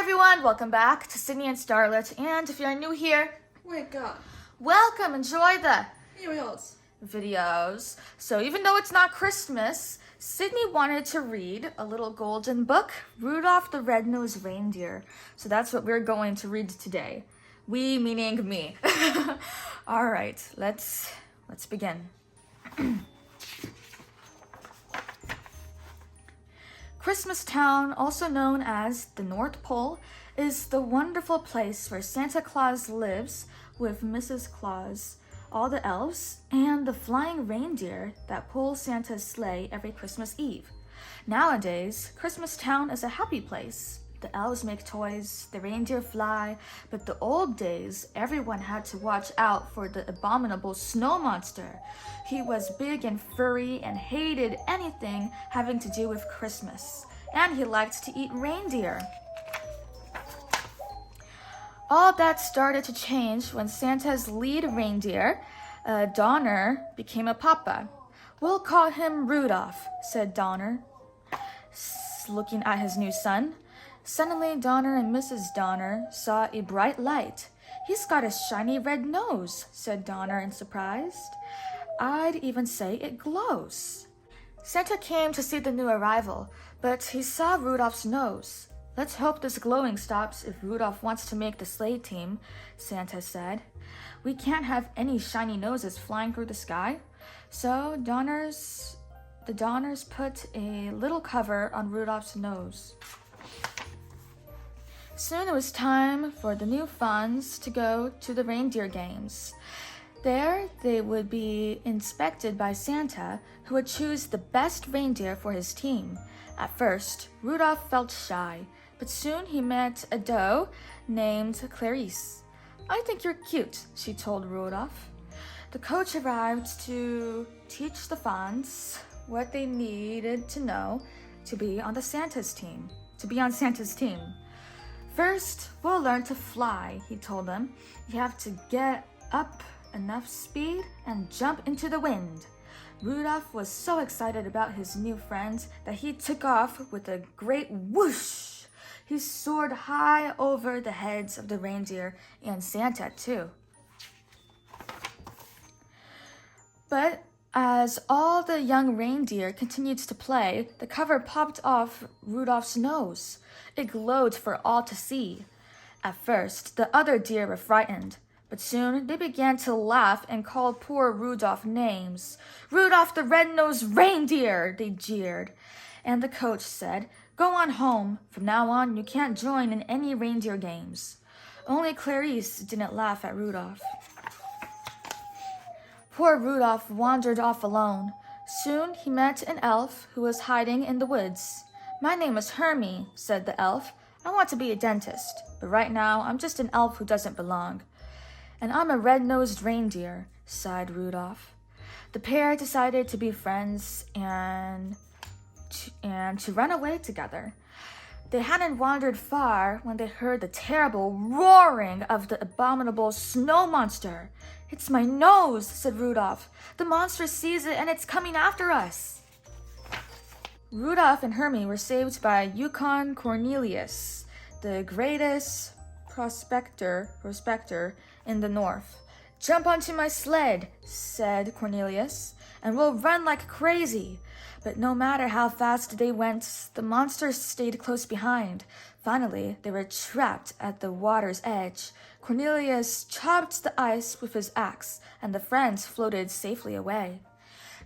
everyone, welcome back to Sydney and Starlet, and if you're new here, wake up. Welcome, enjoy the videos. So even though it's not Christmas, Sydney wanted to read a little golden book, Rudolph the Red-Nosed Reindeer. So that's what we're going to read today. We meaning me. All right, let's begin. Christmas Town, also known as the North Pole, is the wonderful place where Santa Claus lives with Mrs. Claus, all the elves, and the flying reindeer that pull Santa's sleigh every Christmas Eve. Nowadays, Christmas Town is a happy place. The elves make toys, the reindeer fly, but the old days, everyone had to watch out for the abominable snow monster. He was big and furry and hated anything having to do with Christmas, and he liked to eat reindeer. All that started to change when Santa's lead reindeer, Donner, became a papa. "We'll call him Rudolph," said Donner, looking at his new son. Suddenly, Donner and Mrs. Donner saw a bright light. "He's got a shiny red nose," said Donner in surprise. "I'd even say it glows." Santa came to see the new arrival, but he saw Rudolph's nose. "Let's hope this glowing stops if Rudolph wants to make the sleigh team," Santa said. "We can't have any shiny noses flying through the sky." So the Donners put a little cover on Rudolph's nose. Soon it was time for the new fans to go to the reindeer games. There, they would be inspected by Santa, who would choose the best reindeer for his team. At first, Rudolph felt shy, but soon he met a doe named Clarice. "I think you're cute," she told Rudolph. The coach arrived to teach the fans what they needed to know to be on Santa's team. "First, we'll learn to fly," he told them. "You have to get up enough speed and jump into the wind." Rudolph was so excited about his new friends that he took off with a great whoosh. He soared high over the heads of the reindeer and Santa too. But as all the young reindeer continued to play, the cover popped off Rudolph's nose. It glowed for all to see. At first, the other deer were frightened, but soon they began to laugh and call poor Rudolph names. "Rudolph the Red-Nosed Reindeer!" they jeered. And the coach said, "Go on home. From now on, you can't join in any reindeer games." Only Clarice didn't laugh at Rudolph. Poor Rudolph wandered off alone. Soon he met an elf who was hiding in the woods. "My name is Hermie," said the elf. "I want to be a dentist, but right now I'm just an elf who doesn't belong." "And I'm a red-nosed reindeer," sighed Rudolph. The pair decided to be friends and to run away together. They hadn't wandered far when they heard the terrible roaring of the abominable snow monster. "It's my nose," said Rudolph. "The monster sees it and it's coming after us." Rudolph and Hermie were saved by Yukon Cornelius, the greatest prospector in the north. "Jump onto my sled," said Cornelius, "and we'll run like crazy." But no matter how fast they went, the monsters stayed close behind. Finally, they were trapped at the water's edge. Cornelius chopped the ice with his axe, and the friends floated safely away.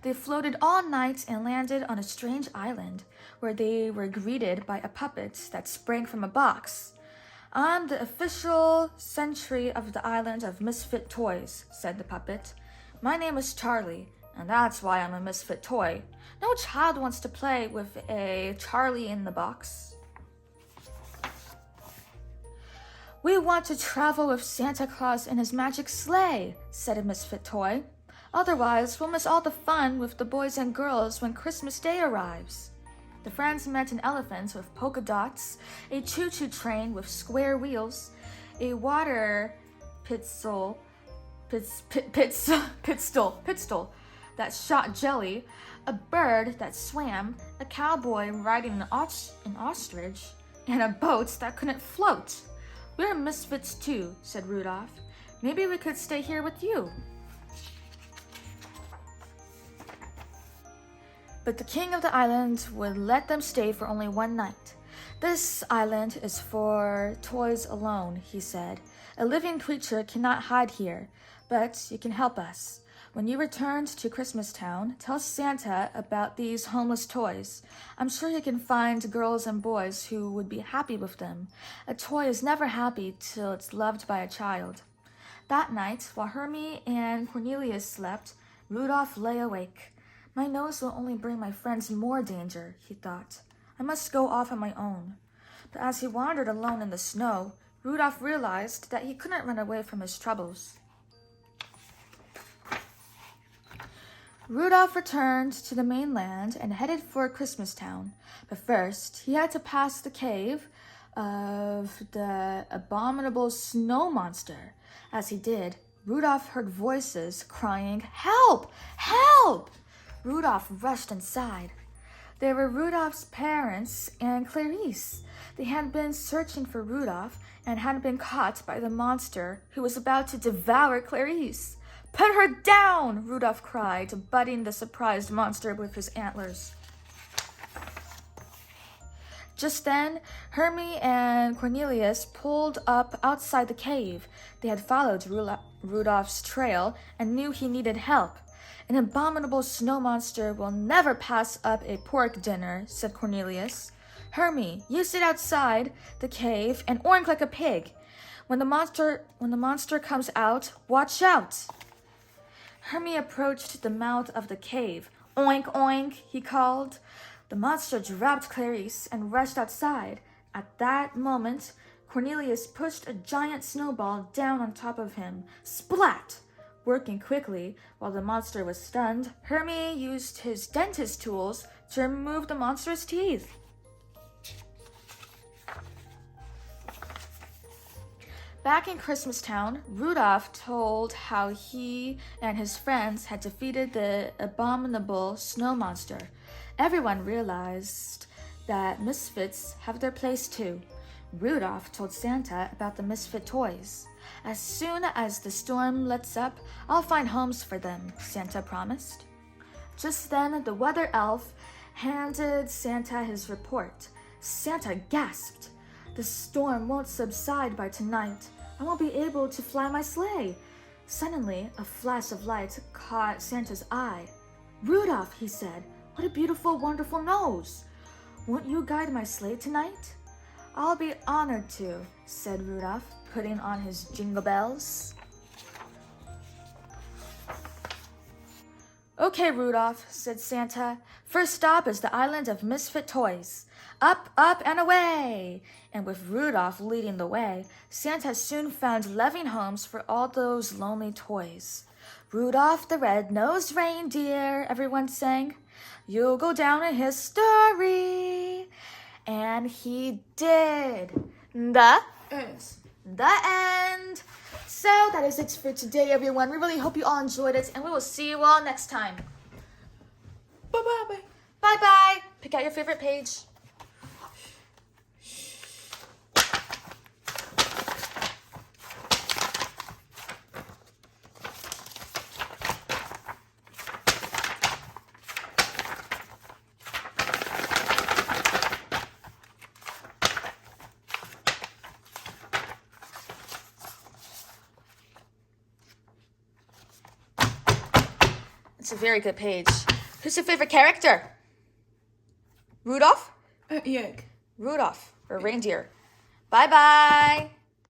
They floated all night and landed on a strange island, where they were greeted by a puppet that sprang from a box. "I'm the official sentry of the island of Misfit toys," said the puppet. "My name is Charlie, and that's why I'm a misfit toy. No child wants to play with a Charlie in the box." "We want to travel with Santa Claus in his magic sleigh," said a misfit toy. "Otherwise, we'll miss all the fun with the boys and girls when Christmas Day arrives." The friends met an elephant with polka dots, a choo-choo train with square wheels, a water pistol that shot jelly, a bird that swam, a cowboy riding an ostrich, and a boat that couldn't float. We're misfits too, said Rudolph. Maybe we could stay here with you. But the king of the island would let them stay for only one night. This island is for toys alone, he said. A living creature cannot hide here, but you can help us. When you return to Christmas Town, tell Santa about these homeless toys. I'm sure you can find girls and boys who would be happy with them. A toy is never happy till it's loved by a child. That night, while Hermie and Cornelius slept, Rudolph lay awake. My nose will only bring my friends more danger, he thought. I must go off on my own. But as he wandered alone in the snow, Rudolph realized that he couldn't run away from his troubles. Rudolph returned to the mainland and headed for Christmas Town. But first, he had to pass the cave of the abominable snow monster. As he did, Rudolph heard voices crying, "Help! Help!" Rudolph rushed inside. They were Rudolph's parents and Clarice. They had been searching for Rudolph and had been caught by the monster who was about to devour Clarice. "Put her down!" Rudolph cried, butting the surprised monster with his antlers. Just then, Hermie and Cornelius pulled up outside the cave. They had followed Rudolph's trail and knew he needed help. "An abominable snow monster will never pass up a pork dinner," said Cornelius. "Hermie, you sit outside the cave and oink like a pig. When the monster comes out, watch out." Hermie approached the mouth of the cave. "Oink, oink," he called. The monster dropped Clarice and rushed outside. At that moment, Cornelius pushed a giant snowball down on top of him. Splat! Working quickly, while the monster was stunned, Hermie used his dentist tools to remove the monster's teeth. Back in Christmas Town, Rudolph told how he and his friends had defeated the abominable snow monster. Everyone realized that misfits have their place too. Rudolph told Santa about the misfit toys. "As soon as the storm lets up, I'll find homes for them," Santa promised. Just then, the weather elf handed Santa his report. Santa gasped. "The storm won't subside by tonight. I won't be able to fly my sleigh." Suddenly, a flash of light caught Santa's eye. "Rudolph," he said, "what a beautiful, wonderful nose. Won't you guide my sleigh tonight?" "I'll be honored to," said Rudolph, putting on his jingle bells. "Okay, Rudolph," said Santa. "First stop is the island of misfit toys. Up, up, and away!" And with Rudolph leading the way, Santa soon found loving homes for all those lonely toys. "Rudolph the red-nosed reindeer," everyone sang. "You'll go down in history." And he did. The end. So that is it for today, everyone. We really hope you all enjoyed it, and we will see you all next time. Bye-bye. Bye-bye. Pick out your favorite page. It's a very good page. Who's your favorite character? Rudolph? Yeah. Rudolph or reindeer. Bye-bye.